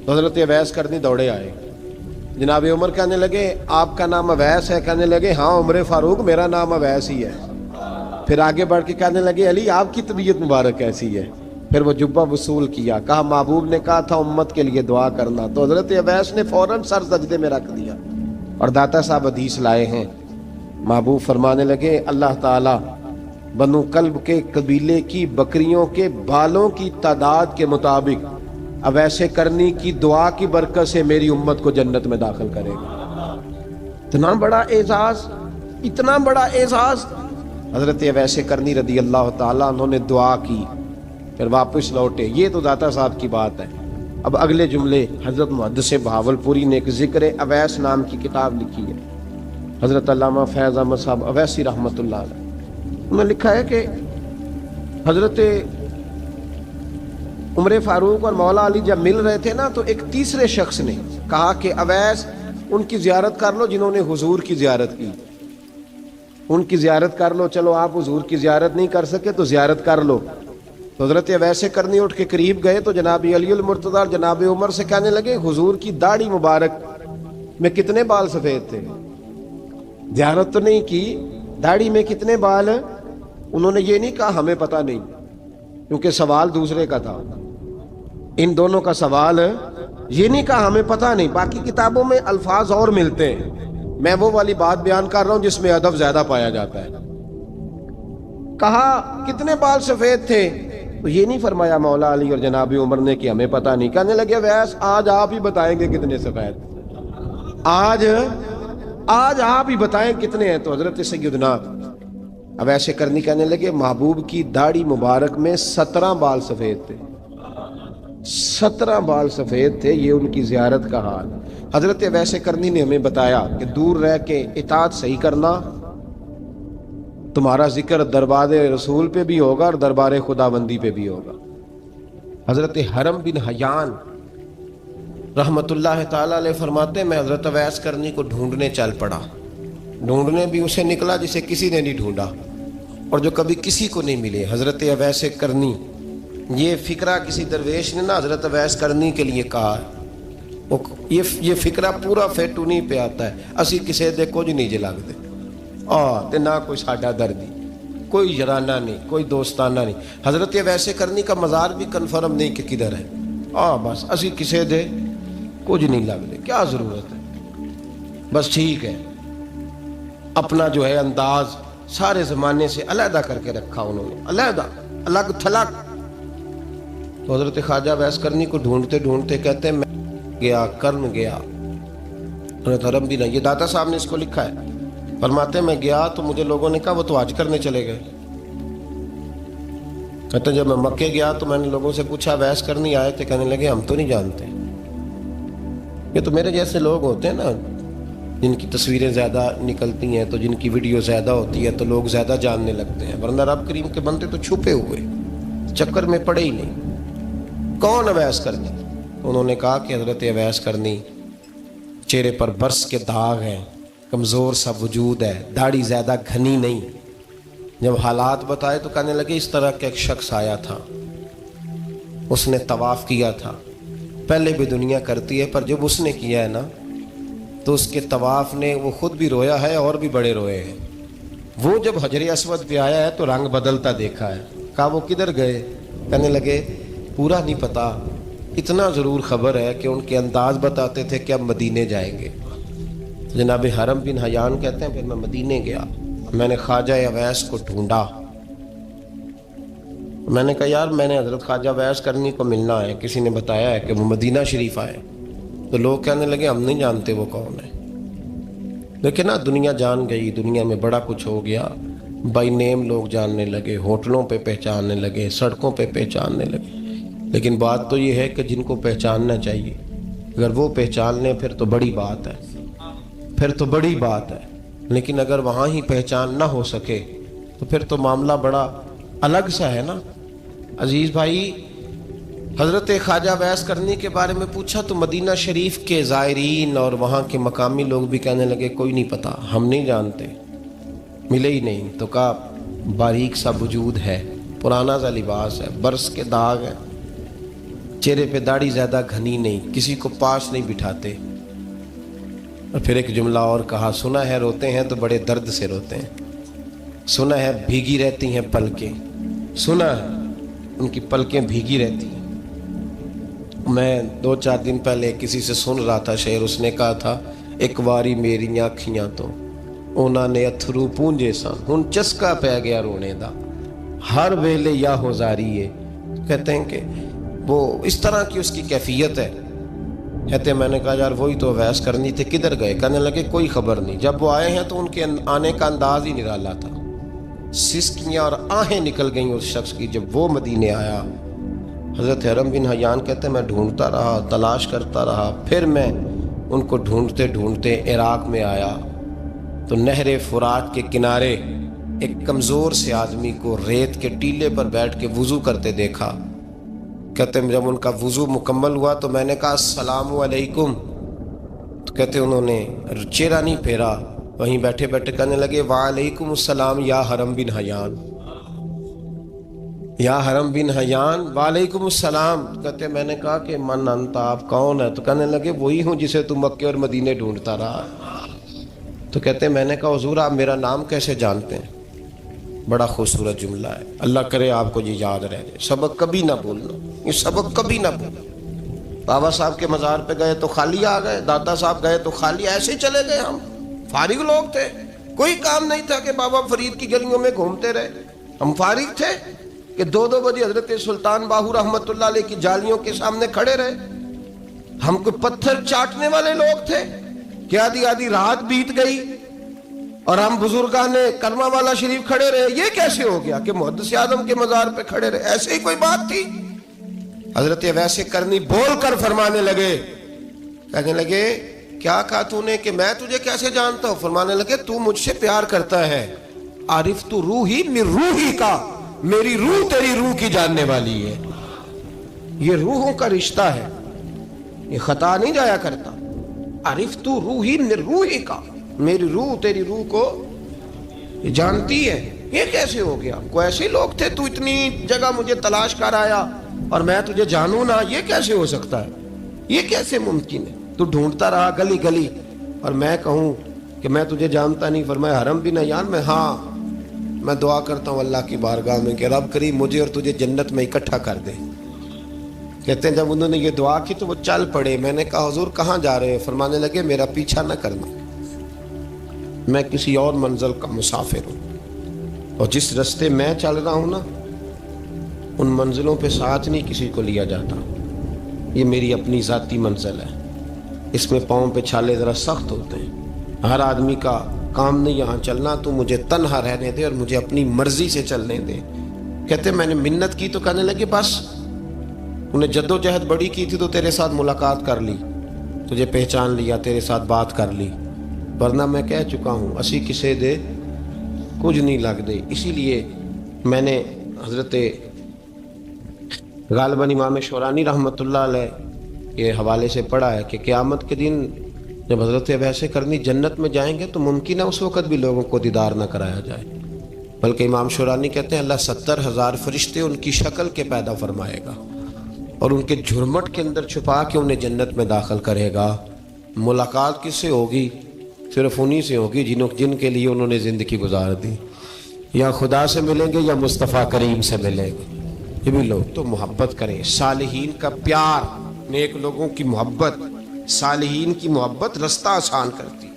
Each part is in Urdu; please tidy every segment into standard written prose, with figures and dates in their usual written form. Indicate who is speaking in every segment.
Speaker 1: تو حضرت اویس کرنی دوڑے آئے. جناب عمر کہنے لگے آپ کا نام اویس ہے؟ کہنے لگے ہاں عمر فاروق میرا نام اویس ہی ہے. پھر آگے بڑھ کے کہنے لگے علی آپ کی طبیعت مبارک کیسی ہے؟ پھر وہ جبہ وصول کیا. کہا محبوب نے کہا تھا امت کے لیے دعا کرنا. تو حضرت اویس نے فوراً سر سجدے میں رکھ دیا. اور داتا صاحب حدیث لائے ہیں. محبوب فرمانے لگے اللہ تعالیٰ بنو کلب کے قبیلے کی بکریوں کے بالوں کی تعداد کے مطابق اویس کرنی کی دعا کی برکت سے میری امت کو جنت میں داخل کرے گا. اتنا بڑا اعزاز، اتنا بڑا اعزاز. حضرت اویس کرنی رضی اللہ تعالیٰ انہوں نے دعا کی، پھر واپس لوٹے. یہ تو داتا صاحب کی بات ہے. اب اگلے جملے حضرت محدث بہاولپوری نے ایک ذکر اویس نام کی کتاب لکھی ہے. حضرت علامہ فیض احمد صاحب اویسی رحمۃ اللہ علیہ، انہوں نے لکھا ہے کہ حضرت عمر فاروق اور مولا علی جب مل رہے تھے نا تو ایک تیسرے شخص نے کہا کہ اویس ان کی زیارت کر لو جنہوں نے حضور کی زیارت کی، ان کی زیارت کر لو. چلو آپ حضور کی زیارت نہیں کر سکے تو زیارت کر لو. تو حضرت اویس کرنی اٹھ کے قریب گئے تو جناب علی المرتضیٰ اور جناب عمر سے کہنے لگے حضور کی داڑھی مبارک میں کتنے بال سفید تھے؟ زیارت تو نہیں کی، داڑھی میں کتنے بال؟ انہوں نے یہ نہیں کہا ہمیں پتہ نہیں، کیونکہ سوال دوسرے کا تھا. ان دونوں کا سوال یہ نہیں کہا ہمیں پتہ نہیں. باقی کتابوں میں الفاظ اور ملتے ہیں، میں وہ والی بات بیان کر رہا ہوں جس میں ادب زیادہ پایا جاتا ہے. کہا کتنے بال سفید تھے؟ تو یہ نہیں فرمایا مولا علی اور جناب عمر نے کہ ہمیں پتہ نہیں. کہنے لگے ویس آج آپ ہی بتائیں گے کتنے سفید، آج آپ ہی بتائیں کتنے ہیں. تو حضرت سیدنا اویس کرنی کہنے لگے محبوب کی داڑھی مبارک میں 17 بال سفید تھے. 17 بال سفید تھے. یہ ان کی زیارت کا حال. حضرت اویس کرنی نے ہمیں بتایا کہ دور رہ کے اطاعت صحیح کرنا، تمہارا ذکر دربار رسول پہ بھی ہوگا اور دربار خداوندی پہ بھی ہوگا. حضرت حرم بن حیان رحمت اللہ تعالیٰ علیہ فرماتے ہیں میں حضرت اویس کرنی کو ڈھونڈنے چل پڑا. ڈھونڈنے بھی اسے نکلا جسے کسی نے نہیں ڈھونڈا اور جو کبھی کسی کو نہیں ملے. حضرت اویس کرنی، یہ فکرہ کسی درویش نے نا حضرت اویس کرنی کے لیے کہا ہے. یہ فکرہ پورا فیٹونی پہ آتا ہے. اسی کسے دے کچھ نہیں جے لگتے تے نہ کوئی ساڈا دردی، کوئی یارانہ نہیں، کوئی دوستانہ نہیں. حضرت اویس کرنی کا مزار بھی کنفرم نہیں کہ کدھر ہے. بس اسی کسے دے کچھ نہیں لگتے. کیا ضرورت ہے؟ بس ٹھیک ہے. اپنا جو ہے انداز سارے زمانے سے علیحدہ کر کے رکھا انہوں نے، علیحدہ، الگ تھلگ. تو حضرت خواجہ اویس کرنی کو ڈھونڈتے ڈھونڈتے کہتے ہیں میں گیا، کرم گیا. حضرت حرم بھی نہیں، یہ داتا صاحب نے اس کو لکھا ہے. فرماتے ہیں میں گیا تو مجھے لوگوں نے کہا وہ تو حج کرنے چلے گئے. کہتے ہیں جب میں مکے گیا تو میں نے لوگوں سے پوچھا اویس کرنی آئے تھے؟ کہنے لگے ہم تو نہیں جانتے. یہ تو میرے جیسے لوگ ہوتے ہیں نا جن کی تصویریں زیادہ نکلتی ہیں تو جن کی ویڈیو زیادہ ہوتی ہے تو لوگ زیادہ جاننے لگتے ہیں، ورنہ رب کریم کے بندے تو چھپے ہوئے چکر میں پڑے ہی نہیں. کون اویس کرنی؟ انہوں نے کہا کہ حضرت اویس کرنی، چہرے پر برس کے داغ ہیں، کمزور سا وجود ہے، داڑھی زیادہ گھنی نہیں. جب حالات بتائے تو کہنے لگے اس طرح کا ایک شخص آیا تھا، اس نے طواف کیا تھا. پہلے بھی دنیا کرتی ہے پر جب اس نے کیا ہے نا تو اس کے طواف نے وہ خود بھی رویا ہے اور بھی بڑے روئے ہیں. وہ جب حجر اسود پہ آیا ہے تو رنگ بدلتا دیکھا ہے. کہا وہ کدھر گئے؟ کہنے لگے پورا نہیں پتا، اتنا ضرور خبر ہے کہ ان کے انداز بتاتے تھے کہ اب مدینے جائیں گے. جناب حرم بن حیان کہتے ہیں پھر میں مدینے گیا، میں نے خواجہ اویس کو ڈھونڈا. میں نے کہا یار میں نے حضرت خواجہ اویس کرنی کو ملنا ہے، کسی نے بتایا ہے کہ وہ مدینہ شریف آئے. تو لوگ کہنے لگے ہم نہیں جانتے وہ کون ہے. لیکن نا دنیا جان گئی، دنیا میں بڑا کچھ ہو گیا. بائی نیم لوگ جاننے لگے، ہوٹلوں پہ پہچاننے لگے، سڑکوں پہ پہچاننے لگے. لیکن بات تو یہ ہے کہ جن کو پہچاننا چاہیے اگر وہ پہچان لیں پھر تو بڑی بات ہے، پھر تو بڑی بات ہے. لیکن اگر وہاں ہی پہچان نہ ہو سکے تو پھر تو معاملہ بڑا الگ سا ہے نا. عزیز بھائی، حضرت خواجہ اویس کرنی کے بارے میں پوچھا تو مدینہ شریف کے زائرین اور وہاں کے مقامی لوگ بھی کہنے لگے کوئی نہیں پتا، ہم نہیں جانتے، ملے ہی نہیں. تو کہا باریک سا وجود ہے، پرانا سا لباس ہے، برس کے داغ ہے، چہرے پہ داڑھی زیادہ گھنی نہیں، کسی کو پاس نہیں بٹھاتے۔ اور پھر ایک جملہ اور کہا، سنا ہے روتے ہیں تو بڑے درد سے روتے ہیں، سنا ہے بھیگی رہتی ہیں پلکیں، سنا ہے ان کی پلکیں بھیگی رہتی ہیں۔ میں 2-4 دن پہلے کسی سے سن رہا تھا شعر، اس نے کہا تھا، ایک واری میری آنکھیاں تو انہوں نے اتھرو پونجے سن، ہن چسکا پہ گیا رونے دا، ہر ویلے یا ہوزاری ہے۔ کہتے ہیں کہ وہ اس طرح کی اس کی کیفیت ہے۔ کہتے ہیں میں نے کہا یار وہی تو ویس کرنی تھے، کدھر گئے؟ کہنے لگے کوئی خبر نہیں، جب وہ آئے ہیں تو ان کے آنے کا انداز ہی نرالا تھا، سسکیاں اور آہیں نکل گئیں اس شخص کی جب وہ مدینے آیا۔ حضرت حرم بن حیان کہتے ہیں میں ڈھونڈتا رہا، تلاش کرتا رہا، پھر میں ان کو ڈھونڈتے ڈھونڈتے عراق میں آیا تو نہر فرات کے کنارے ایک کمزور سے آدمی کو ریت کے ٹیلے پر بیٹھ کے وضو کرتے دیکھا۔ کہتے ہیں جب ان کا وضو مکمل ہوا تو میں نے کہا السلام علیکم، تو کہتے ہیں انہوں نے چہرہ نہیں پھیرا، وہیں بیٹھے بیٹھے کہنے لگے وعلیکم السلام یا حرم بن حیان، یا حرم بن حیان وعلیکم السلام۔ کہتے میں نے کہا کہ من انت، آپ کون ہے؟ تو کہنے لگے وہی ہوں جسے تم مکے اور مدینے ڈھونڈتا رہا۔ تو کہتے میں نے کہا حضور آپ میرا نام کیسے جانتے ہیں؟ بڑا خوبصورت جملہ ہے، اللہ کرے آپ کو یہ یاد رہ جائے، سبق کبھی نہ بھولنا، یہ سبق کبھی نہ بھولنا۔ بابا صاحب کے مزار پہ گئے تو خالی آ گئے، دادا صاحب گئے تو خالی، ایسے ہی چلے گئے۔ ہم فارغ لوگ تھے، کوئی کام نہیں تھا کہ بابا فرید کی گلیوں میں گھومتے رہے، ہم فارغ تھے کہ 2 بجے حضرت سلطان باہو رحمت اللہ علیہ کی جالیوں کے سامنے کھڑے رہے۔ ہم کوئی پتھر چاٹنے والے لوگ تھے کہ آدھی رات بیت گئی اور ہم بزرگان کرما والا شریف کھڑے رہے؟ یہ کیسے ہو گیا کہ محدث اعظم کے مزار پہ کھڑے رہے؟ ایسے ہی کوئی بات تھی؟ حضرت ویسے کرنی بول کر فرمانے لگے، کہنے لگے کیا کہا تو نے کہ میں تجھے کیسے جانتا ہوں؟ فرمانے لگے تو مجھ سے پیار کرتا ہے، عارف تو روحی من روحی کا، میری روح تیری روح کی جاننے والی ہے۔ یہ روحوں کا رشتہ ہے، یہ خطا نہیں جایا کرتا۔ عارف تو روحی من روحی کا، میری روح تیری روح کو جانتی ہے۔ یہ کیسے ہو گیا؟ کوئی ایسے لوگ تھے تو اتنی جگہ مجھے تلاش کر آیا اور میں تجھے جانوں نہ؟ یہ کیسے ہو سکتا ہے؟ یہ کیسے ممکن ہے؟ تو ڈھونڈتا رہا گلی گلی اور میں کہوں کہ میں تجھے جانتا نہیں؟ فرمایا حرم بن حیان میں، ہاں میں دعا کرتا ہوں اللہ کی بارگاہ میں کہ رب کریم مجھے اور تجھے جنت میں اکٹھا کر دے۔ کہتے ہیں جب انہوں نے یہ دعا کی تو وہ چل پڑے۔ میں نے کہا حضور کہاں جا رہے ہیں؟ فرمانے لگے میرا پیچھا نہ کرنا، میں کسی اور منزل کا مسافر ہوں، اور جس رستے میں چل رہا ہوں نا ان منزلوں پہ ساتھ نہیں کسی کو لیا جاتا، یہ میری اپنی ذاتی منزل ہے، اس میں پاؤں پہ چھالے ذرا سخت ہوتے ہیں، ہر آدمی کا کام نہیں یہاں چلنا، تو مجھے تنہا رہنے دے اور مجھے اپنی مرضی سے چلنے دے۔ کہتے میں نے منت کی تو کہنے لگے بس انہیں جد و جہد بڑی کی تھی تو تیرے ساتھ ملاقات کر لی، تجھے پہچان لیا، تیرے ساتھ بات کر لی، ورنہ میں کہہ چکا ہوں اسی کسے دے کچھ نہیں لگ دے۔ اسی لیے میں نے حضرت غالباً امام شورانی رحمۃ اللہ علیہ کے حوالے سے پڑھا ہے کہ قیامت کے دن جب حضرت ویسے کرنی جنت میں جائیں گے تو ممکن ہے اس وقت بھی لوگوں کو دیدار نہ کرایا جائے، بلکہ امام شورانی کہتے ہیں اللہ 70,000 فرشتے ان کی شکل کے پیدا فرمائے گا اور ان کے جھرمٹ کے اندر چھپا کے انہیں جنت میں داخل کرے گا۔ ملاقات کس سے ہوگی؟ صرف انہی سے ہوگی جن کے لیے انہوں نے زندگی گزار دی، یا خدا سے ملیں گے یا مصطفیٰ کریم سے ملیں گے۔ یہ بھی لوگ تو محبت کریں، صالحین کا پیار، نیک لوگوں کی محبت، صالحین کی محبت رستہ آسان کرتی۔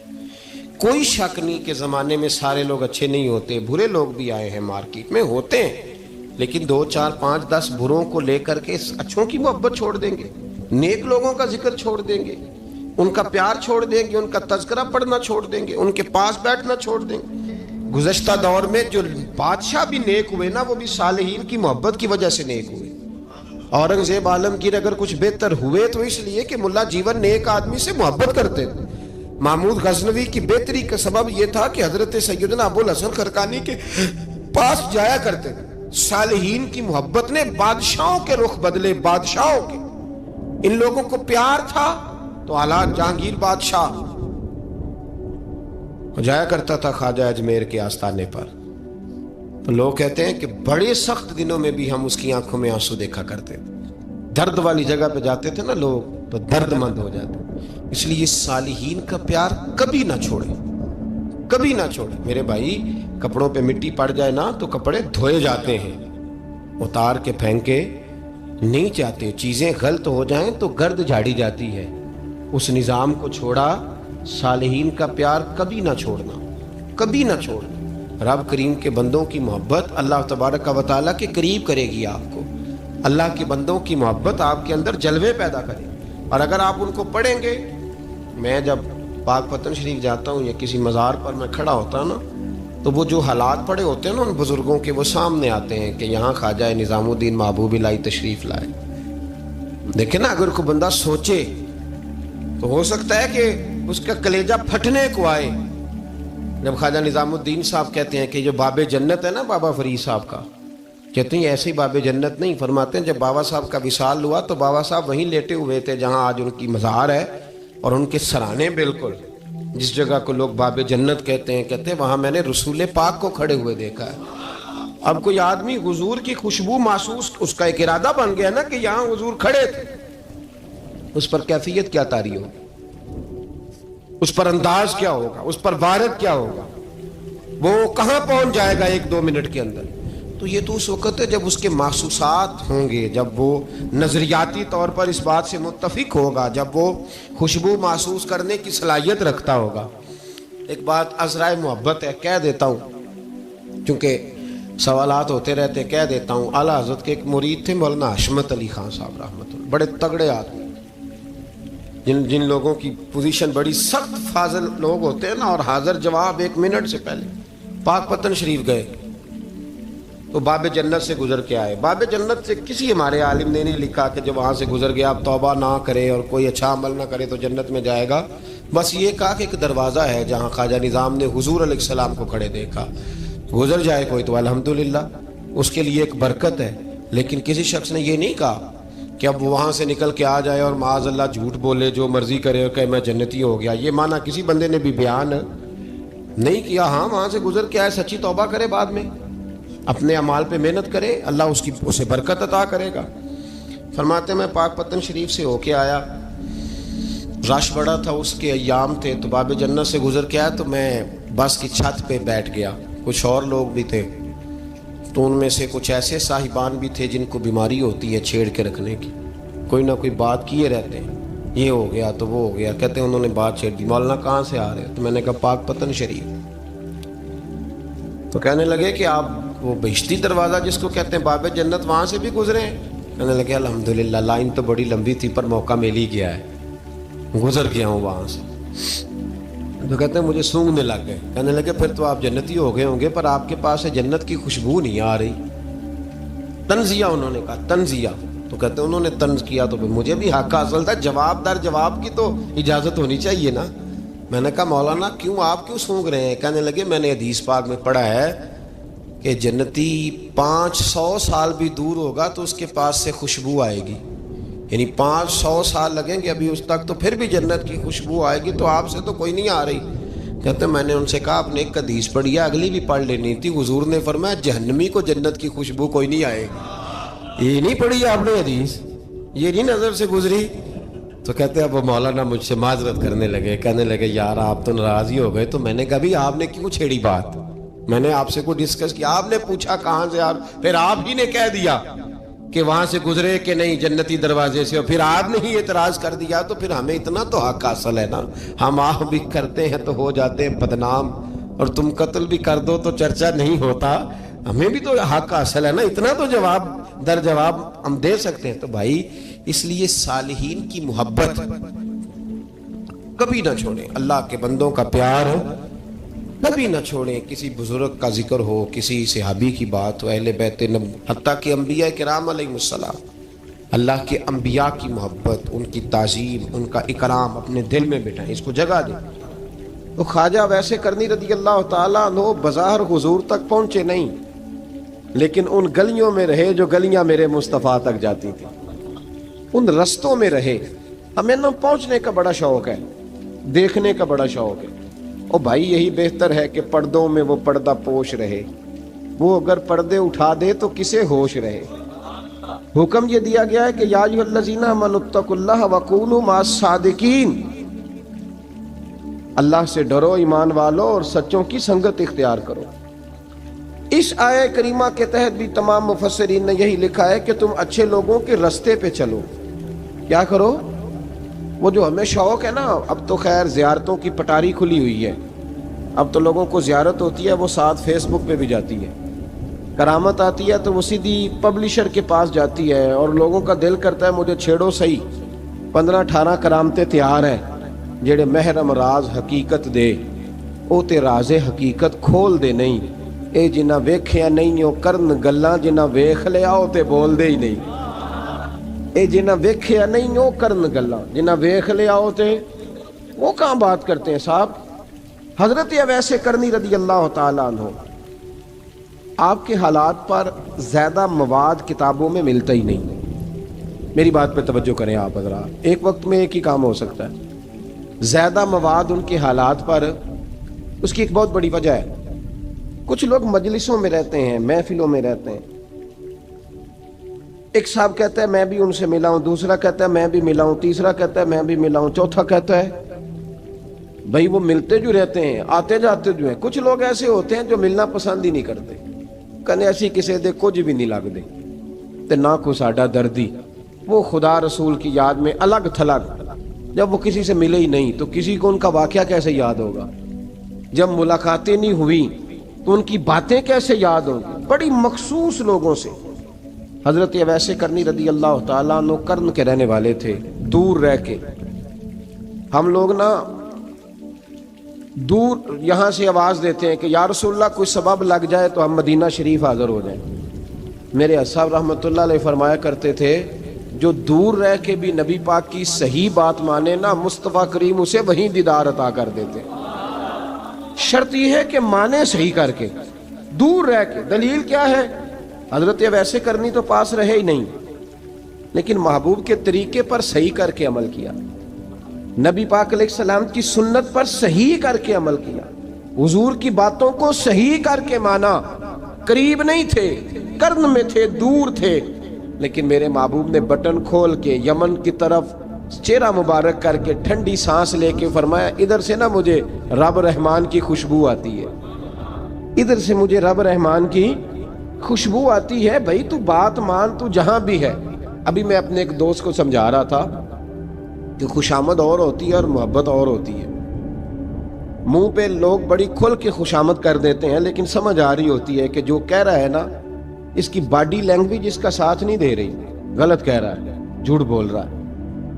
Speaker 1: کوئی شک نہیں کہ زمانے میں سارے لوگ اچھے نہیں ہوتے، برے لوگ بھی آئے ہیں مارکیٹ میں، ہوتے ہیں، لیکن 2 4 5 10 بروں کو لے کر کے اچھوں کی محبت چھوڑ دیں گے، نیک لوگوں کا ذکر چھوڑ دیں گے، ان کا پیار چھوڑ دیں گے، ان کا تذکرہ پڑھنا چھوڑ دیں گے، ان کے پاس بیٹھنا چھوڑ دیں گے۔ گزشتہ دور میں جو بادشاہ بھی نیک ہوئے نا وہ بھی صالحین کی محبت کی وجہ سے نیک ہوئے۔ اورنگزیب عالمگیر اگر کچھ بہتر ہوئے تو اس لیے کہ ملا جیون نیک آدمی سے محبت کرتے تھے۔ محمود غزنوی کی بہتری کا سبب یہ تھا کہ حضرت سیدنا ابوالحسن خرقانی کے پاس جایا کرتے تھے۔ صالحین کی محبت نے بادشاہوں کے رخ بدلے، بادشاہوں کے۔ ان لوگوں کو پیار تھا تو حالات جہانگیر بادشاہ جایا کرتا تھا خواجہ اجمیر کے آستانے پر، تو لوگ کہتے ہیں کہ بڑے سخت دنوں میں بھی ہم اس کی آنکھوں میں آنسو دیکھا کرتے تھے۔ درد والی جگہ پہ جاتے تھے نا لوگ تو درد مند ہو جاتے. اس لیے صالحین کا پیار کبھی نہ چھوڑے، کبھی نہ چھوڑے. میرے بھائی کپڑوں پہ مٹی پڑ جائے نا تو کپڑے دھوئے جاتے ہیں، اتار کے پھینکے نہیں چاہتے. چیزیں غلط ہو جائیں تو گرد جھاڑی جاتی ہے. اس نظام کو چھوڑا. صالحین کا پیار کبھی نہ چھوڑنا، کبھی نہ چھوڑنا. رب کریم کے بندوں کی محبت اللہ تبارک و تعالیٰ کے قریب کرے گی آپ کو. اللہ کے بندوں کی محبت آپ کے اندر جلوے پیدا کرے. اور اگر آپ ان کو پڑھیں گے، میں جب پاک پتن شریف جاتا ہوں یا کسی مزار پر میں کھڑا ہوتا ہوں نا تو وہ جو حالات پڑے ہوتے ہیں نا ان بزرگوں کے، وہ سامنے آتے ہیں کہ یہاں خواجہ نظام الدین محبوب الہی تشریف لائے. دیکھیں نا، اگر کوئی بندہ سوچے تو ہو سکتا ہے کہ اس کا کلیجہ پھٹنے کو آئے جب خواجہ نظام الدین صاحب کہتے ہیں کہ جو باب جنت ہے نا بابا فرید صاحب کا، کہتے ہیں ایسے ہی باب جنت نہیں. فرماتے ہیں جب بابا صاحب کا وصال ہوا تو بابا صاحب وہیں لیٹے ہوئے تھے جہاں آج ان کی مزار ہے، اور ان کے سرانے بالکل جس جگہ کو لوگ باب جنت کہتے ہیں وہاں میں نے رسول پاک کو کھڑے ہوئے دیکھا ہے. اب کوئی آدمی حضور کی خوشبو محسوس، اس کا ایک ارادہ بن گیا نا کہ یہاں حضور کھڑے تھے، اس پر کیفیت کیا طاری ہو، اس پر انداز کیا ہوگا، اس پر وارد کیا ہوگا، وہ کہاں پہنچ جائے گا 1-2 منٹ کے اندر. تو یہ تو اس وقت ہے جب اس کے محسوسات ہوں گے، جب وہ نظریاتی طور پر اس بات سے متفق ہوگا، جب وہ خوشبو محسوس کرنے کی صلاحیت رکھتا ہوگا. ایک بات عذرائے محبت ہے، کہہ دیتا ہوں چونکہ سوالات ہوتے رہتے، کہہ دیتا ہوں. اعلیٰ حضرت کے ایک مرید تھے مولانا حشمت علی خان صاحب رحمۃ اللہ، بڑے تگڑے آدمی، جن لوگوں کی پوزیشن بڑی سخت فاضل لوگ ہوتے ہیں نا، اور حاضر جواب 1 منٹ سے پہلے. پاک پتن شریف گئے تو باب جنت سے گزر کے آئے. باب جنت سے کسی ہمارے عالم نے نہیں لکھا کہ جب وہاں سے گزر گیا آپ توبہ نہ کرے اور کوئی اچھا عمل نہ کرے تو جنت میں جائے گا. بس یہ کہا کہ ایک دروازہ ہے جہاں خواجہ نظام نے حضور علیہ السلام کو کھڑے دیکھا. گزر جائے کوئی تو الحمدللہ اس کے لیے ایک برکت ہے. لیکن کسی شخص نے یہ نہیں کہا کہ اب وہاں سے نکل کے آ جائے اور معاذ اللہ جھوٹ بولے، جو مرضی کرے اور کہ میں جنتی ہو گیا. یہ معنی کسی بندے نے بھی بیان نہیں کیا. ہاں وہاں سے گزر کے آئے، سچی توبہ کرے، بعد میں اپنے اعمال پہ محنت کرے، اللہ اسے برکت عطا کرے گا. فرماتے میں پاک پتن شریف سے ہو کے آیا، رش بڑا تھا، اس کے ایام تھے، تو باب جنت سے گزر کے آیا تو میں بس کی چھت پہ بیٹھ گیا. کچھ اور لوگ بھی تھے تو ان میں سے کچھ ایسے صاحبان بھی تھے جن کو بیماری ہوتی ہے چھیڑ کے رکھنے کی، کوئی نہ کوئی بات کیے رہتے ہیں، یہ ہو گیا تو وہ ہو گیا. کہتے ہیں انہوں نے بات چھیڑ دی، مولانا کہاں سے آ رہے؟ تو میں نے کہا پاک پتن شریف. تو کہنے لگے کہ آپ وہ بہشتی دروازہ جس کو کہتے ہیں باب جنت، وہاں سے بھی گزرے ہیں؟ کہنے لگے الحمدللہ، لائن تو بڑی لمبی تھی پر موقع مل ہی گیا ہے، گزر گیا ہوں وہاں سے. تو کہتے ہیں مجھے سونگنے لگ گئے. کہنے لگے پھر تو آپ جنتی ہو گئے ہوں گے، پر آپ کے پاس جنت کی خوشبو نہیں آ رہی. تنزیہ، انہوں نے کہا تنزیہ. تو کہتے ہیں انہوں نے طنز کیا تو مجھے بھی حق حاصل تھا، جواب در جواب کی تو اجازت ہونی چاہیے نا. میں نے کہا مولانا کیوں، آپ کیوں سونگ رہے ہیں؟ کہنے لگے میں نے حدیث پاک میں پڑھا ہے کہ جنتی 500 سال بھی دور ہوگا تو اس کے پاس سے خوشبو آئے گی، یعنی 500 سال لگیں گے ابھی اس تک، تو پھر بھی جنت کی خوشبو آئے گی، تو آپ سے تو کوئی نہیں آ رہی. کہتے ہیں میں نے ان سے کہا آپ نے ایک حدیث پڑھی ہے، اگلی بھی پڑھ لینی تھی. حضور نے فرمایا جہنمی کو جنت کی خوشبو کوئی نہیں آئے گی. یہ نہیں پڑھی ہے آپ نے حدیث، یہ نہیں نظر سے گزری؟ تو کہتے ہیں اب وہ مولانا مجھ سے معذرت کرنے لگے، کہنے لگے یار آپ تو ناراض ہی ہو گئے. تو میں نے کہا بھی آپ نے کیوں چھیڑی بات؟ میں نے آپ سے کوئی ڈسکس کیا؟ آپ نے پوچھا کہاں سے، آپ پھر آپ ہی نے کہہ دیا کہ وہاں سے گزرے کہ نہیں جنتی دروازے سے، اور پھر آپ نے ہی اعتراض کر دیا. تو پھر ہمیں اتنا تو حق حاصل ہے نا، ہم آپ بھی کرتے ہیں تو ہو جاتے ہیں بدنام، اور تم قتل بھی کر دو تو چرچا نہیں ہوتا. ہمیں بھی تو حق حاصل ہے نا، اتنا تو جواب در جواب ہم دے سکتے ہیں. تو بھائی اس لیے صالحین کی محبت کبھی نہ چھوڑیں، اللہ کے بندوں کا پیار کبھی نہ چھوڑیں. کسی بزرگ کا ذکر ہو، کسی صحابی کی بات ہو، اہل بیت نبی، حتیٰ کہ انبیاء کرام علیہ السلام، اللہ کے انبیاء کی محبت، ان کی تعظیم، ان کا اکرام اپنے دل میں بٹھائیں، اس کو جگہ دیں. تو خواجہ ویسے کرنی رضی اللہ تعالیٰ عنہ بظاہر حضور تک پہنچے نہیں، لیکن ان گلیوں میں رہے جو گلیاں میرے مصطفیٰ تک جاتی تھیں، ان رستوں میں رہے. ہمیں نہ پہنچنے کا بڑا شوق ہے، دیکھنے کا بڑا شوق ہے. اور بھائی یہی بہتر ہے کہ پردوں میں وہ پردہ پوش رہے، وہ اگر پردے اٹھا دے تو کسے ہوش رہے. حکم یہ دیا گیا ہے کہ یا ایھا الذین آمنوا اتقوا اللہ وکونوا مع الصادقین، اللہ سے ڈرو ایمان والو اور سچوں کی سنگت اختیار کرو۔ اس آیہ کریمہ کے تحت بھی تمام مفسرین نے یہی لکھا ہے کہ تم اچھے لوگوں کے رستے پہ چلو۔ کیا کرو؟ وہ جو ہمیں شوق ہے نا، اب تو خیر زیارتوں کی پٹاری کھلی ہوئی ہے، اب تو لوگوں کو زیارت ہوتی ہے وہ ساتھ فیس بک پہ بھی جاتی ہے، کرامت آتی ہے تو وہ سیدھی پبلشر کے پاس جاتی ہے، اور لوگوں کا دل کرتا ہے مجھے چھیڑو صحیح، 15-18 کرامتیں تیار ہیں جڑے محرم راز حقیقت دے، او تے راز حقیقت کھول دے نہیں، اے جنہ ویکھیا نہیں او کرن گلاں، جنہ ویکھ لیا او تے بول دے ہی نہیں، اے جنہ ویکھیا نہیں او کرن گلاں، جنہ ویکھ لیا او تے وہ کہاں بات کرتے ہیں صاحب۔ حضرت اویس کرنی رضی اللہ تعالیٰ عنہ، آپ کے حالات پر زیادہ مواد کتابوں میں ملتا ہی نہیں، میری بات پہ توجہ کریں آپ حضرات، ایک وقت میں ایک ہی کام ہو سکتا ہے۔ زیادہ مواد ان کے حالات پر، اس کی ایک بہت بڑی وجہ ہے، کچھ لوگ مجلسوں میں رہتے ہیں، محفلوں میں رہتے ہیں، ایک صاحب کہتا ہے میں بھی ان سے ملا ہوں، دوسرا کہتا ہے میں بھی ملا ہوں، تیسرا کہتا ہے میں بھی ملا ہوں، چوتھا کہتا ہے بھائی وہ ملتے جو رہتے ہیں، آتے جاتے جو ہیں۔ کچھ لوگ ایسے ہوتے ہیں جو ملنا پسند ہی نہیں کرتے، کہنے ایسی کسی دے کچھ بھی نہیں لگ دے تے نہ کو ساڈا دردی، وہ خدا رسول کی یاد میں الگ تھلگ، جب وہ کسی سے ملے ہی نہیں تو کسی کو ان کا واقعہ کیسے یاد ہوگا، جب ملاقاتیں نہیں ہوئی تو ان کی باتیں کیسے یاد ہوں گی۔ بڑی مخصوص لوگوں سے حضرت اویس کرنی رضی اللہ تعالیٰ عنہ کرن کے رہنے والے تھے، دور رہ کے۔ ہم لوگ نا دور یہاں سے آواز دیتے ہیں کہ یا رسول اللہ کوئی سبب لگ جائے تو ہم مدینہ شریف حاضر ہو جائیں۔ میرے صاحب رحمۃ اللہ علیہ فرمایا کرتے تھے جو دور رہ کے بھی نبی پاک کی صحیح بات مانے نا، مصطفیٰ کریم اسے وہیں دیدار عطا کر دیتے۔ شرط یہ ہے کہ مانے صحیح کر کے، دور رہ کے۔ دلیل کیا ہے؟ حضرت ویسے کرنی تو پاس رہے ہی نہیں، لیکن محبوب کے طریقے پر صحیح کر کے عمل کیا، نبی پاک علیہ السلام کی سنت پر صحیح کر کے عمل کیا، حضور کی باتوں کو صحیح کر کے مانا۔ قریب نہیں تھے، قرن میں تھے، دور تھے، لیکن میرے محبوب نے بٹن کھول کے یمن کی طرف چہرہ مبارک کر کے ٹھنڈی سانس لے کے فرمایا ادھر سے نا مجھے رب رحمان کی خوشبو آتی ہے، ادھر سے مجھے رب رحمان کی خوشبو آتی ہے، بھائی تو بات مان، تو جہاں بھی ہے۔ ابھی میں اپنے ایک دوست کو سمجھا رہا تھا کہ خوشامد اور ہوتی ہے اور محبت اور ہوتی ہے۔ منہ پہ لوگ بڑی کھل کے خوشامد کر دیتے ہیں، لیکن سمجھ آ رہی ہوتی ہے کہ جو کہہ رہا ہے نا اس کی باڈی لینگویج اس کا ساتھ نہیں دے رہی، غلط کہہ رہا ہے، جھوٹ بول رہا ہے۔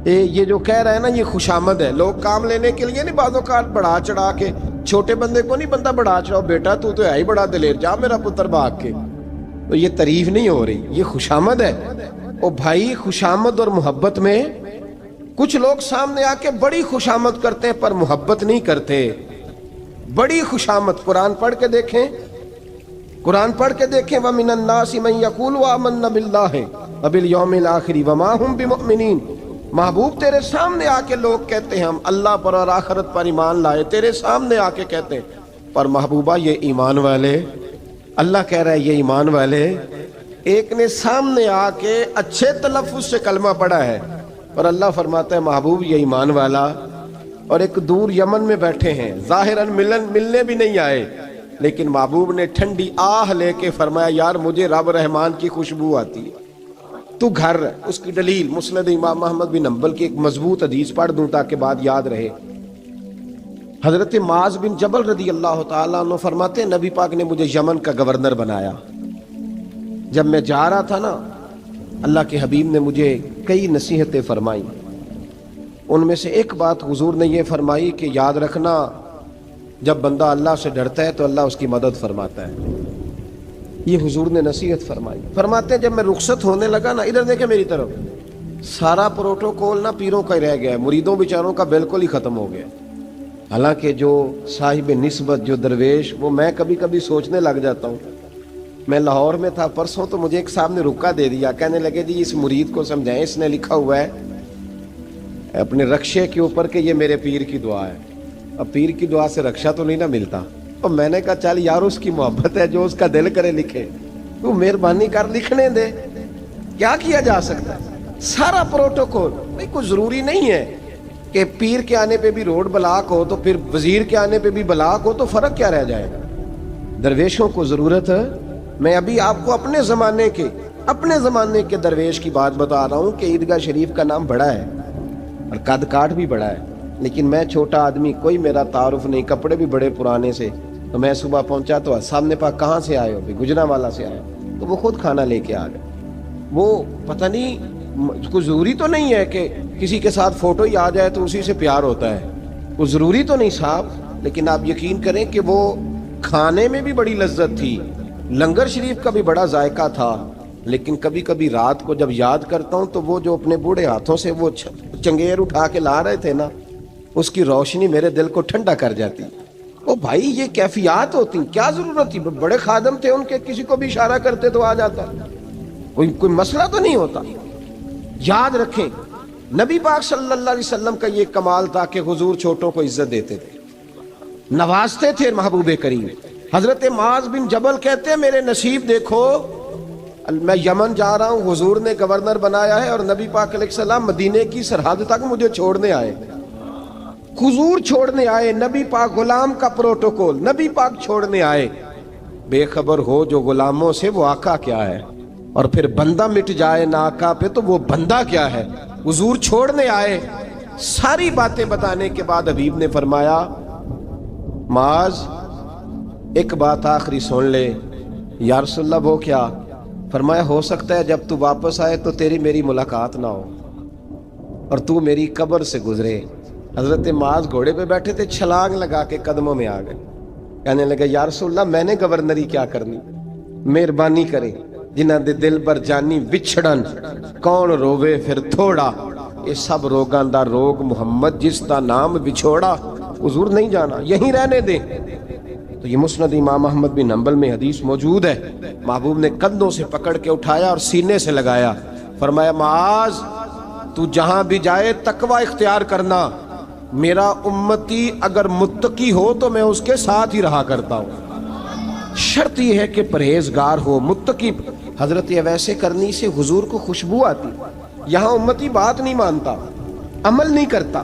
Speaker 1: یہ جو کہہ رہا ہے نا یہ خوشامد ہے۔ لوگ کام لینے کے لیے نہیں بعض اوقات بڑھا چڑھا کے، چھوٹے بندے کو نہیں بندہ بڑھا چڑھاؤ، بیٹا تو ہے ہی بڑا دلیر، جا میرا پتر بھاگ کے، تو یہ تعریف نہیں ہو رہی، یہ خوشامد ہے۔ او بھائی خوشامد اور محبت میں کچھ لوگ سامنے آ کے بڑی خوشامد کرتے ہیں پر محبت نہیں کرتے۔ بڑی خوشامد قرآن پڑھ کے دیکھیں، قرآن پڑھ کے دیکھیں وَمِنَ النَّاسِ مَن يَقُولُ آمَنَّا بِاللَّهِ وَبِالْيَوْمِ الْآخِرِ وَمَا هُمْ بِمُؤْمِنِينَ۔ محبوب تیرے سامنے آ کے لوگ کہتے ہیں ہم اللہ پر اور آخرت پر ایمان لائے، تیرے سامنے آ کے کہتے ہیں، پر محبوبہ یہ ایمان والے، اللہ کہہ رہا ہے یہ ایمان والے۔ ایک نے سامنے آ کے اچھے تلفظ سے کلمہ پڑھا ہے، اور اللہ فرماتا ہے محبوب یہ ایمان والا، اور ایک دور یمن میں بیٹھے ہیں، ظاہراً ملنے بھی نہیں آئے، لیکن محبوب نے ٹھنڈی آہ لے کے فرمایا یار مجھے رب رحمان کی خوشبو آتی ہے، تو گھر۔ اس کی دلیل مسند امام احمد بن حنبل کی ایک مضبوط حدیث پڑھ دوں تاکہ بات یاد رہے۔ حضرت معاذ بن جبل رضی اللہ تعالیٰ عنہ فرماتے ہیں نبی پاک نے مجھے یمن کا گورنر بنایا۔ جب میں جا رہا تھا نا اللہ کے حبیب نے مجھے کئی نصیحتیں فرمائیں، ان میں سے ایک بات حضور نے یہ فرمائی کہ یاد رکھنا جب بندہ اللہ سے ڈرتا ہے تو اللہ اس کی مدد فرماتا ہے۔ یہ حضور نے نصیحت فرمائی۔ فرماتے ہیں جب میں رخصت ہونے لگا نا، ادھر دیکھیں میری طرف، سارا پروٹوکول نا پیروں کا ہی رہ گیا ہے، مریدوں بیچاروں کا بالکل ہی ختم ہو گیا۔ حالانکہ جو صاحب نسبت، جو درویش، وہ میں کبھی کبھی سوچنے لگ جاتا ہوں۔ میں لاہور میں تھا پرسوں، تو مجھے ایک صاحب نے رکا دے دیا، کہنے لگے جی اس مرید کو سمجھائیں، اس نے لکھا ہوا ہے اپنے رکشے کے اوپر کہ یہ میرے پیر کی دعا ہے۔ اب پیر کی دعا سے رکشہ تو نہیں نہ ملتا، اور میں نے کہا چل یار اس کی محبت ہے، جو اس کا دل کرے لکھے، تو مہربانی کر لکھنے دے۔ کیا کیا جا سکتا ہے؟ سارا پروٹوکول. بھائی کوئی ضروری نہیں ہے کہ پیر کے آنے پہ بھی روڈ بلاک ہو تو پھر وزیر کے آنے پہ بھی بلاک ہو، تو فرق کیا رہ جائے گا؟ درویشوں کو ضرورت ہے. میں ابھی آپ کو اپنے زمانے کے درویش کی بات بتا رہا ہوں کہ عیدگاہ شریف کا نام بڑا ہے اور قد کاٹ بھی بڑا ہے، لیکن میں چھوٹا آدمی، کوئی میرا تعارف نہیں، کپڑے بھی بڑے پرانے سے. تو میں صبح پہنچا تو سامنے پاک کہاں سے آئے ہو؟ بھی گجرا والا سے آئے. تو وہ خود کھانا لے کے آ گئے. وہ پتہ نہیں، کوئی ضروری تو نہیں ہے کہ کسی کے ساتھ فوٹو ہی آ جائے تو اسی سے پیار ہوتا ہے. وہ ضروری تو نہیں صاحب، لیکن آپ یقین کریں کہ وہ کھانے میں بھی بڑی لذت تھی، لنگر شریف کا بھی بڑا ذائقہ تھا. لیکن کبھی کبھی رات کو جب یاد کرتا ہوں تو وہ جو اپنے بوڑھے ہاتھوں سے وہ چنگیر اٹھا کے لا رہے تھے نا، اس کی روشنی میرے دل کو ٹھنڈا کر جاتی. او بھائی یہ کیفیات ہوتی، کیا ضرورت تھی؟ بڑے خادم تھے ان کے، کسی کو بھی اشارہ کرتے تو آ جاتا، کوئی مسئلہ تو نہیں ہوتا. یاد رکھیں نبی پاک صلی اللہ علیہ وسلم کا یہ کمال تھا کہ حضور چھوٹوں کو عزت دیتے تھے، نوازتے تھے محبوب کریم. حضرت معاذ بن جبل کہتے ہیں میرے نصیب دیکھو، میں یمن جا رہا ہوں، حضور نے گورنر بنایا ہے اور نبی پاک علیہ السلام مدینے کی سرحد تک مجھے چھوڑنے آئے. حضور چھوڑنے آئے، نبی پاک غلام کا پروٹوکول، نبی پاک چھوڑنے آئے. بے خبر ہو جو غلاموں سے وہ آقا کیا ہے، اور پھر بندہ مٹ جائے نہ آقا پہ تو وہ بندہ کیا ہے. حضور چھوڑنے آئے، ساری باتیں بتانے کے بعد حبیب نے فرمایا معاذ ایک بات آخری سن لے. یا رسول اللہ وہ کیا؟ فرمایا ہو سکتا ہے جب تو واپس آئے تو تیری میری ملاقات نہ ہو اور تو میری قبر سے گزرے. حضرت معاذ گھوڑے پہ بیٹھے تھے، چھلانگ لگا کے قدموں میں آ گئے. کہنے لگے یا رسول اللہ میں نے گورنری کیا کرنی، مہربانی کرے. جنہاں دے دل بر جانی وچھڑن کون روے پھر تھوڑا، یہ سب روگاں دا روگ محمد جس دا نام بچھوڑا. حضور نہیں جانا، یہیں رہنے دیں. تو یہ مسند امام احمد بن حنبل میں حدیث موجود ہے. محبوب نے کندھوں سے پکڑ کے اٹھایا اور سینے سے لگایا. فرمایا معاذ تو جہاں بھی جائے تقوی اختیار کرنا. میرا امتی اگر متقی ہو تو میں اس کے ساتھ ہی رہا کرتا ہوں. شرط یہ ہے کہ پرہیزگار ہو، متقی. حضرت ویسے کرنی سے حضور کو خوشبو آتی. یہاں امتی بات نہیں مانتا، عمل نہیں کرتا،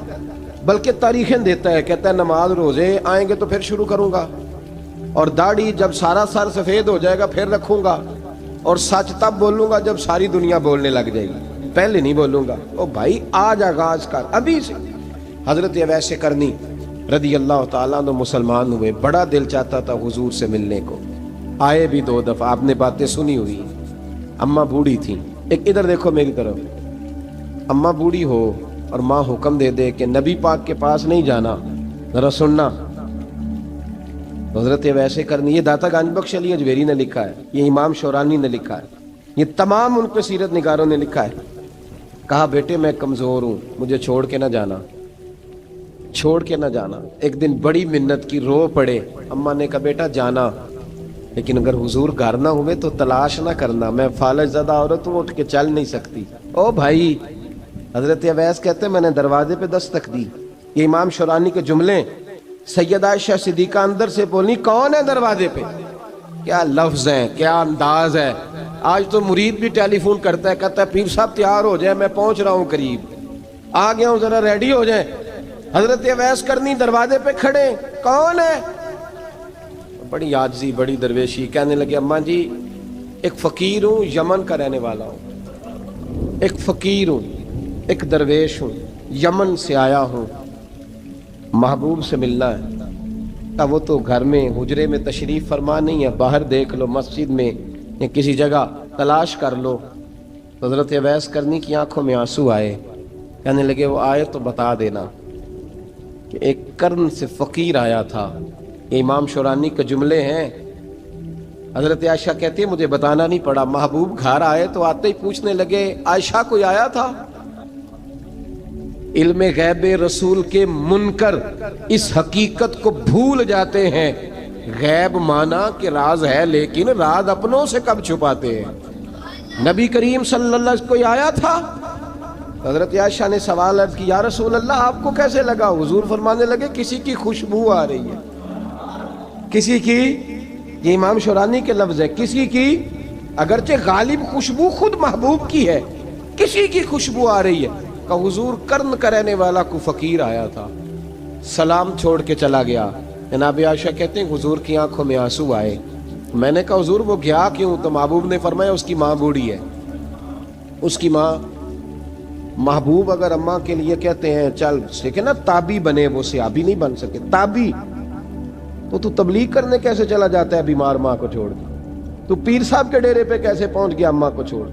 Speaker 1: بلکہ تاریخیں دیتا ہے. کہتا ہے نماز روزے آئیں گے تو پھر شروع کروں گا، اور داڑھی جب سارا سر سفید ہو جائے گا پھر رکھوں گا، اور سچ تب بولوں گا جب ساری دنیا بولنے لگ جائے گی، پہلے نہیں بولوں گا. او بھائی آج آغاز کر ابھی سے. حضرت ویسے کرنی رضی اللہ تعالیٰ عنہ مسلمان ہوئے، بڑا دل چاہتا تھا حضور سے ملنے کو. آئے بھی 2 دفعہ، آپ نے باتیں سنی ہوئی. اماں بوڑھی تھیں. ایک ادھر دیکھو میری طرف. اماں بوڑھی ہو اور ماں حکم دے دے کہ نبی پاک کے پاس نہیں جانا، ذرا سننا. حضرت ویسے کرنی، یہ داتا گنج بخش علی اجویری نے لکھا ہے، یہ امام شورانی نے لکھا ہے، یہ تمام ان کے سیرت نگاروں نے لکھا ہے. کہا بیٹے میں کمزور ہوں، مجھے چھوڑ کے نہ جانا، چھوڑ کے نہ جانا. ایک دن بڑی منت کی، رو پڑے. اماں نے کہا بیٹا جانا، لیکن اگر حضور گھر نہ ہوئے تو تلاش نہ کرنا، میں فالج زدہ عورت ہوں، اٹھ کے چل نہیں سکتی. او بھائی حضرت اویس کہتے ہیں میں نے دروازے پہ دستک دی. یہ امام شورانی کے جملے. سیدہ عائشہ صدیقہ اندر سے بولنی کون ہے دروازے پہ؟ کیا لفظ ہیں، کیا انداز ہے. آج تو مرید بھی ٹیلی فون کرتا ہے، کہتا ہے پیر صاحب تیار ہو جائے، میں پہنچ رہا ہوں، قریب آ گیا ہوں، ذرا ریڈی ہو جائیں. حضرت اویس کرنی دروازے پہ کھڑے، کون ہے؟ بڑی عاجزی، بڑی درویشی. کہنے لگے اماں جی ایک فقیر ہوں، یمن کا رہنے والا ہوں، ایک فقیر ہوں، ایک درویش ہوں، یمن سے آیا ہوں، محبوب سے ملنا ہے. اب وہ تو گھر میں حجرے میں تشریف فرما نہیں ہے، باہر دیکھ لو، مسجد میں یا کسی جگہ تلاش کر لو. حضرت اویس کرنی کی آنکھوں میں آنسو آئے. کہنے لگے وہ آئے تو بتا دینا کہ ایک قرن سے فقیر آیا تھا. یہ امام شورانی کے جملے ہیں. حضرت عائشہ کہتی ہے مجھے بتانا نہیں پڑا، محبوب گھر آئے تو آتے ہی پوچھنے لگے عائشہ کوئی آیا تھا؟ علم غیب رسول کے منکر اس حقیقت کو بھول جاتے ہیں. غیب مانا کہ راز ہے، لیکن راز اپنوں سے کب چھپاتے ہیں. نبی کریم صلی اللہ علیہ وسلم کوئی آیا تھا؟ حضرت عائشہ نے سوال عرض کی یا رسول اللہ آپ کو کیسے لگا؟ حضور فرمانے لگے کسی کی خوشبو آ رہی ہے، کسی کی، یہ امام شورانی کے لفظ ہے، کسی کی اگرچہ غالب خوشبو خود محبوب کی ہے، کسی کی خوشبو آ رہی ہے کہ حضور کرن کرنے والا کو فقیر آیا تھا، سلام چھوڑ کے چلا گیا۔ جناب عائشہ کہتے ہیں حضور کی آنکھوں میں آنسو آئے۔ میں نے کہا حضور وہ گیا کیوں؟ تو محبوب نے فرمایا اس کی ماں بوڑھی ہے، اس کی ماں۔ محبوب اگر اماں کے لیے کہتے ہیں چل دیکھیں نا تابی بنے، وہ صحابی نہیں بن سکے، تابی، تو تبلیغ کرنے کیسے چلا جاتا ہے بیمار ماں کو چھوڑ کے؟ تو پیر صاحب کے ڈیرے پہ کیسے پہنچ گیا اماں کو چھوڑ؟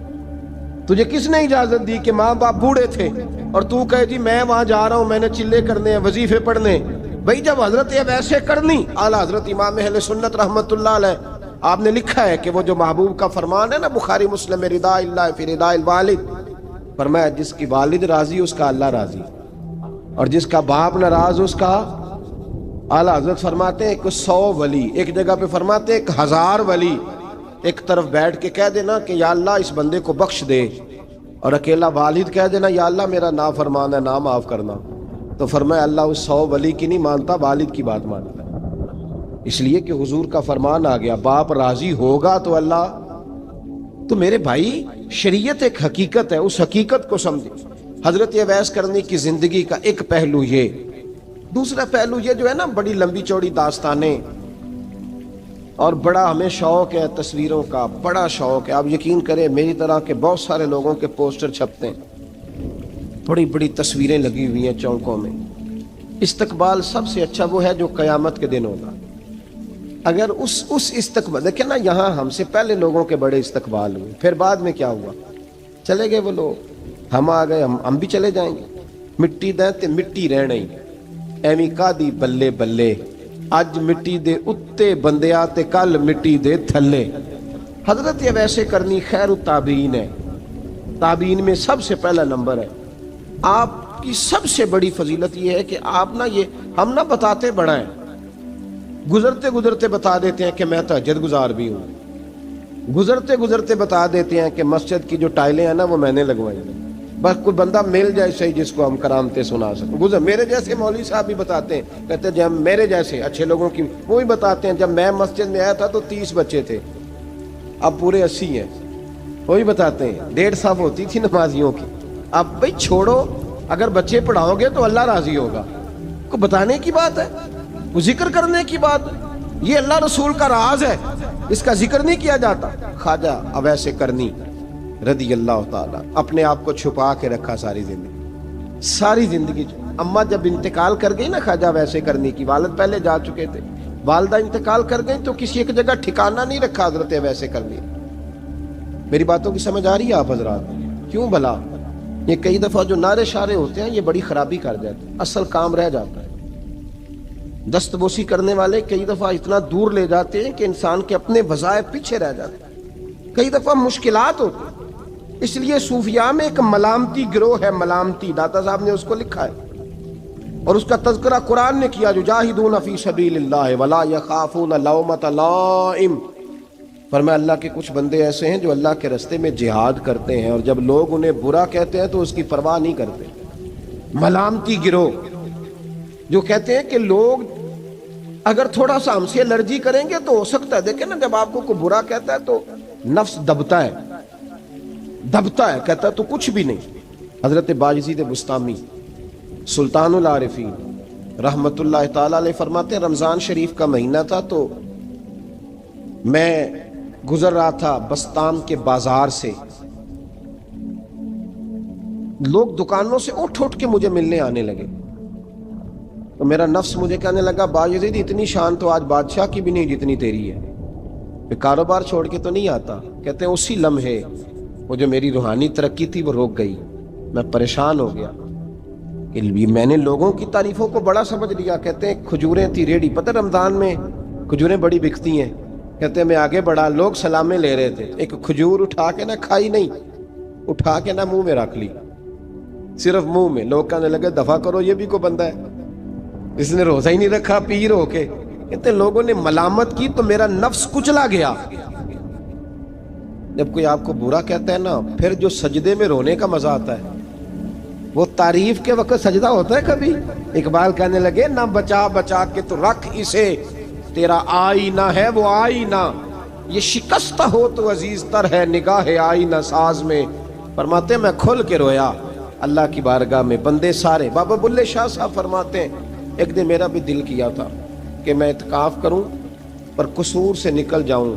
Speaker 1: تجھے کس نے اجازت دی کہ ماں باپ بوڑھے تھے اور تو کہے جی میں وہاں جا رہا ہوں، میں نے چلے کرنے ہیں، وظیفے پڑھنے؟ بھئی جب حضرت ویسے کرنی، اعلیٰ حضرت امام اہل سنت رحمت اللہ علیہ آپ نے لکھا ہے کہ وہ جو محبوب کا فرمان ہے نا بخاری مسلم میں، رضا اللہ فی رضا الوالد، فرمایا جس کی والد راضی اس کا اللہ راضی، اور جس کا باپ ناراض اس کا، اعلیٰ حضرت فرماتے ہیں 100 ولی، ایک جگہ پہ فرماتے ہیں 1000 ولی ایک طرف بیٹھ کے کہہ دینا کہ یا اللہ اس بندے کو بخش دے، اور اکیلا والد کہہ دینا یا اللہ میرا نافرمان ہے نا معاف کرنا، تو فرمایا اللہ اس 100 ولی کی نہیں مانتا، والد کی بات مانتا ہے۔ اس لیے کہ حضور کا فرمان آ گیا باپ راضی ہوگا تو اللہ۔ تو میرے بھائی شریعت ایک حقیقت ہے، اس حقیقت کو سمجھے۔ حضرت اویس کرنی کی زندگی کا ایک پہلو یہ، دوسرا پہلو یہ جو ہے نا بڑی لمبی چوڑی داستانیں، اور بڑا ہمیں شوق ہے تصویروں کا، بڑا شوق ہے۔ آپ یقین کریں میری طرح کے بہت سارے لوگوں کے پوسٹر چھپتے ہیں، بڑی بڑی تصویریں لگی ہوئی ہیں چوکوں میں۔ استقبال سب سے اچھا وہ ہے جو قیامت کے دن ہوگا۔ اگر اس استقبال دیکھیں نا، یہاں ہم سے پہلے لوگوں کے بڑے استقبال ہوئے، پھر بعد میں کیا ہوا؟ چلے گئے وہ لوگ، ہم آ گئے، ہم بھی چلے جائیں گے۔ مٹی دیں تے مٹی رہنا ہی، ایویں کا دی بلے بلے، اج مٹی دے اتے بندیا تے کل مٹی دے تھلے۔ حضرت ویسے کرنی خیر التابعین ہے، تابعین میں سب سے پہلا نمبر ہے۔ آپ کی سب سے بڑی فضیلت یہ ہے کہ آپ نا، یہ ہم نہ بتاتے بڑا ہیں، گزرتے گزرتے بتا دیتے ہیں کہ میں تہجد گزار بھی ہوں، گزرتے گزرتے بتا دیتے ہیں کہ مسجد کی جو ٹائلیں ہیں نا وہ میں نے لگوائی ہیں، بس کوئی بندہ مل جائے صحیح جس کو ہم کرامتیں سنا سکیں۔ میرے جیسے مولوی صاحب بھی بتاتے ہیں، کہتے ہیں جب میرے جیسے اچھے لوگوں کی وہی بتاتے ہیں، جب میں مسجد میں آیا تھا تو 30 بچے تھے، اب پورے 80 ہیں، وہی بتاتے ہیں 150 ہوتی تھی نمازیوں کی۔ اب بھائی چھوڑو، اگر بچے پڑھاؤ گے تو اللہ راضی ہوگا، کو بتانے کی بات ہے، وہ ذکر کرنے کی بات ہے، یہ اللہ رسول کا راز ہے، اس کا ذکر نہیں کیا جاتا۔ خواجہ اویس کرنی رضی اللہ تعالیٰ اپنے آپ کو چھپا کے رکھا ساری زندگی۔ اماں جب انتقال کر گئی نا خواجہ اویس کرنی کی، والد پہلے جا چکے تھے، والدہ انتقال کر گئی تو کسی ایک جگہ ٹھکانہ نہیں رکھا حضرت اویس کرنی۔ میری باتوں کی سمجھ آ رہی ہے آپ حضرات؟ کیوں بھلا یہ کئی دفعہ جو نعرے شارے ہوتے ہیں یہ بڑی خرابی کر جاتے ہیں، اصل کام رہ جاتا ہے۔ دست بوسی کرنے والے کئی دفعہ اتنا دور لے جاتے ہیں کہ انسان کے اپنے وظائف پیچھے رہ جاتے ہیں، کئی دفعہ مشکلات ہوتی ہیں۔ اس لیے صوفیاء میں ایک ملامتی گروہ ہے، ملامتی، داتا صاحب نے اس کو لکھا ہے اور اس کا تذکرہ قرآن نے کیا، یجاہدون فی سبیل اللہ ولا یخافون لومۃ لائم۔ فرمایا اللہ کے کچھ بندے ایسے ہیں جو اللہ کے راستے میں جہاد کرتے ہیں اور جب لوگ انہیں برا کہتے ہیں تو اس کی پرواہ نہیں کرتے۔ ملامتی گروہ جو کہتے ہیں کہ لوگ اگر تھوڑا سا ہم سے الرجی کریں گے تو ہو سکتا ہے، دیکھیں نا جب آپ کو کوئی برا کہتا ہے تو نفس دبتا ہے، کہتا ہے تو کچھ بھی نہیں۔ حضرت باجزید بستامی سلطان العارفین رحمت اللہ تعالی علیہ فرماتے ہیں رمضان شریف کا مہینہ تھا تو میں گزر رہا تھا بستام کے بازار سے، لوگ دکانوں سے اٹھ کے مجھے ملنے آنے لگے، تو میرا نفس مجھے کہنے لگا باجزید اتنی شان تو آج بادشاہ کی بھی نہیں جتنی تیری ہے، کاروبار چھوڑ کے تو نہیں آتا۔ کہتے ہیں اسی لمحے وہ جو میری روحانی ترقی تھی وہ رک گئی، میں پریشان ہو گیا کہ میں نے لوگوں کی تعریفوں کو بڑا سمجھ لیا۔ کہتے ہیں کھجوریں تھی ریڑھی، پتہ رمضان میں کھجوریں بڑی بکتی ہیں، کہتے ہیں میں آگے بڑھا، لوگ سلامیں لے رہے تھے، ایک کھجور اٹھا کے نہ کھائی نہیں، اٹھا کے نہ منہ میں رکھ لی، صرف منہ میں۔ لوگ کہنے لگے دفع کرو، یہ بھی کوئی بندہ ہے اس نے روزہ ہی نہیں رکھا پیر ہو کے۔ کہتے ہیں لوگوں نے ملامت کی تو میرا نفس کچلا گیا۔ جب کوئی آپ کو برا کہتا ہے نا، پھر جو سجدے میں رونے کا مزہ آتا ہے، وہ تعریف کے وقت سجدہ ہوتا ہے کبھی؟ اقبال کہنے لگے نہ بچا بچا کے تو رکھ اسے، تیرا آئینہ ہے وہ آئینہ، یہ شکستہ ہو تو عزیز تر ہے نگاہ آئینہ ساز میں. فرماتے ہیں میں کھل کے رویا اللہ کی بارگاہ میں. بندے سارے, بابا بلے شاہ صاحب فرماتے ہیں ایک دن میرا بھی دل کیا تھا کہ میں اعتکاف کروں پر قصور سے نکل جاؤں.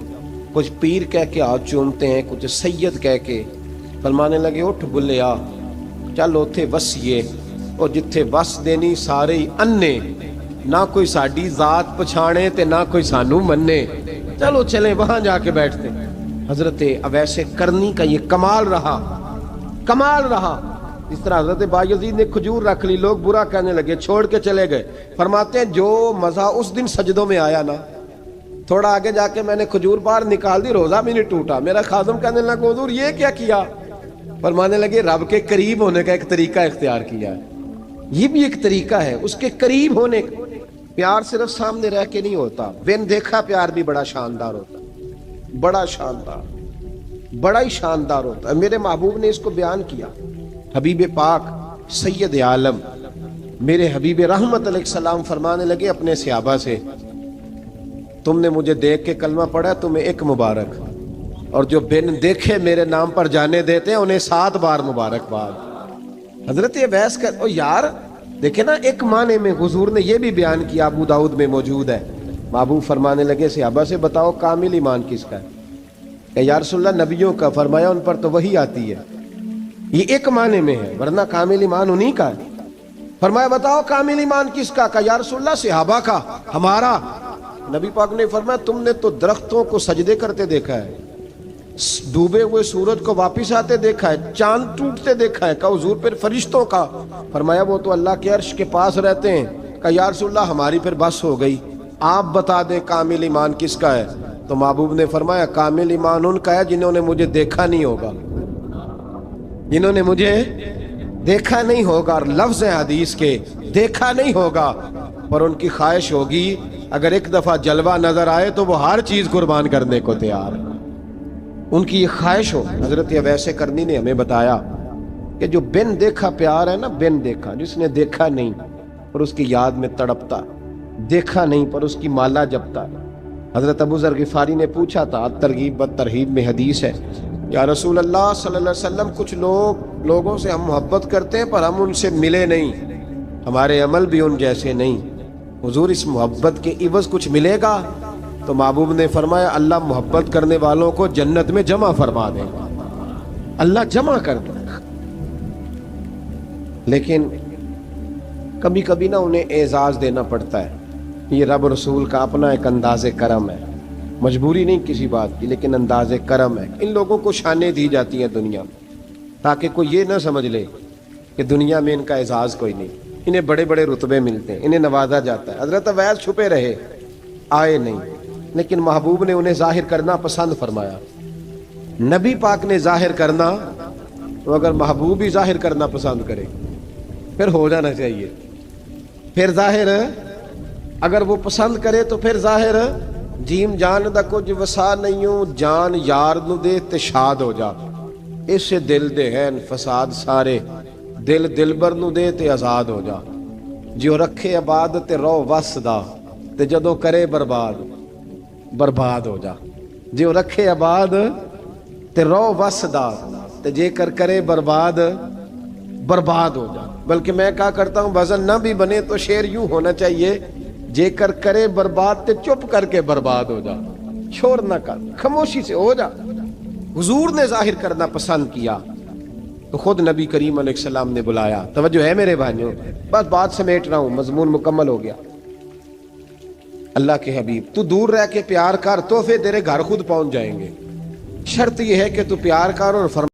Speaker 1: کچھ پیر کہہ کے ہاتھ چومتے ہیں, کچھ سید کہہ کے. فرمانے لگے اٹھ بلے آ, چل اوتھے وسیے اور جتھے وس دینی سارے ہی انے, نہ کوئی ساڈی ذات پچھانے تے نہ کوئی سانو مننے, چلو چلیں وہاں جا کے بیٹھتے. حضرت اویس کرنی کا یہ کمال رہا, کمال رہا. اس طرح حضرت بایزید نے کھجور رکھ لی, لوگ برا کہنے لگے, چھوڑ کے چلے گئے. فرماتے ہیں جو مزہ اس دن سجدوں میں آیا نا, تھوڑا آگے جا کے میں نے کھجور باہر نکال دی, روزہ بھی نہیں ٹوٹا. میرا خادم کہنے لگا حضور یہ کیا کیا؟ فرمانے لگے رب کے قریب ہونے کا ایک طریقہ اختیار کیا ہے, یہ بھی ایک طریقہ ہے اس کے قریب ہونے کا. پیار صرف سامنے رہ کے نہیں ہوتا, بن دیکھا پیار بھی بڑا شاندار ہوتا, بڑا شاندار, بڑا ہی شاندار ہوتا ہے. میرے محبوب نے اس کو بیان کیا. حبیب پاک سید عالم میرے حبیب رحمت علیہ السلام فرمانے لگے اپنے صحابہ سے, تم نے مجھے دیکھ کے کلمہ پڑھا تمہیں ایک مبارک, اور جو بن دیکھے میرے نام پر جانے دیتے ہیں انہیں 7 بار مبارکباد. حضرت اویس کا او یار دیکھیں نا, ایک معنی میں حضور نے یہ بھی بیان کیا, ابو داؤد میں موجود ہے. محبوب فرمانے لگے صحابہ سے بتاؤ کامل ایمان کس کا ہے؟ کہ یا رسول اللہ نبیوں کا. فرمایا ان پر تو وہی آتی ہے. یہ ایک معنی میں ہے, ورنہ کامل ایمان انہی کا ہے. فرمایا بتاؤ کامل ایمان کس کا؟ کہ یا رسول اللہ صحابہ کا, ہمارا. نبی پاک نے فرمایا تم نے تو درختوں کو سجدے کرتے دیکھا ہے, ڈوبے ہوئے سورج کو واپس آتے دیکھا ہے, چاند ٹوٹتے دیکھا ہے. کہ حضور پھر فرشتوں کا؟ فرمایا وہ تو اللہ کے عرش کے پاس رہتے ہیں. کہ یا رسول اللہ ہماری پھر بس ہو گئی, آپ بتا دیں کامل ایمان کس کا ہے. تو محبوب نے فرمایا کامل ایمان ان کا ہے جنہوں نے مجھے دیکھا نہیں ہوگا, جنہوں نے مجھے دیکھا نہیں ہوگا. اور لفظ حدیث کے دیکھا نہیں ہوگا پر ان کی خواہش ہوگی اگر ایک دفعہ جلوہ نظر آئے تو وہ ہر چیز قربان کرنے کو تیار ہے. ان کی یہ خواہش ہو. حضرت اویس کرنی نے ہمیں بتایا کہ جو بن دیکھا پیار ہے نا, بن دیکھا, جس نے دیکھا نہیں پر اس کی یاد میں تڑپتا, دیکھا نہیں پر اس کی مالا جپتا. حضرت ابو ذر غفاری نے پوچھا تھا, ترغیب و ترہیب میں حدیث ہے, یا رسول اللہ صلی اللہ علیہ وسلم کچھ لوگوں سے ہم محبت کرتے ہیں پر ہم ان سے ملے نہیں, ہمارے عمل بھی ان جیسے نہیں. حضور اس محبت کے عوض کچھ ملے گا؟ تو محبوب نے فرمایا اللہ محبت کرنے والوں کو جنت میں جمع فرما دے گا, اللہ جمع کر دے گا. لیکن کبھی کبھی نا انہیں اعزاز دینا پڑتا ہے. یہ رب رسول کا اپنا ایک انداز کرم ہے, مجبوری نہیں کسی بات کی, لیکن انداز کرم ہے. ان لوگوں کو شانیں دی جاتی ہیں دنیا میں تاکہ کوئی یہ نہ سمجھ لے کہ دنیا میں ان کا اعزاز کوئی نہیں. انہیں بڑے بڑے رتبے ملتے ہیں, انہیں نوازا جاتا ہے. حضرت اویس چھپے رہے, آئے نہیں, لیکن محبوب نے انہیں ظاہر کرنا پسند فرمایا. نبی پاک نے ظاہر کرنا, تو اگر محبوب ہی ظاہر کرنا پسند کرے پھر ہو جانا چاہیے. پھر ظاہر اگر وہ پسند کرے تو پھر ظاہر جیم جان دا کچھ وسا نہیں ہوں, جان یار نو دے تے شاد ہو جا. اس سے دل دے ہیں فساد سارے, دل دلبر نو دے تے آزاد ہو جا. جو رکھے آباد تے رو وس دا, تے جدوں کرے برباد برباد ہو جا. جو رکھے آباد تے رو وس دا, تے جے کر کرے برباد برباد ہو جا. بلکہ میں کہا کرتا ہوں وزن نہ بھی بنے تو شعر یوں ہونا چاہیے, جے کر کرے برباد تے چپ کر کے برباد ہو جا. شور نہ کر, خاموشی سے ہو جا. حضور نے ظاہر کرنا پسند کیا تو خود نبی کریم علیہ السلام نے بلایا. توجہ ہے میرے بھائیوں, بس بات سمیٹ رہا ہوں, مضمون مکمل ہو گیا. اللہ کے حبیب تو دور رہ کے پیار کر, تحفے تیرے گھر خود پہنچ جائیں گے. شرط یہ ہے کہ تو پیار کر اور فرما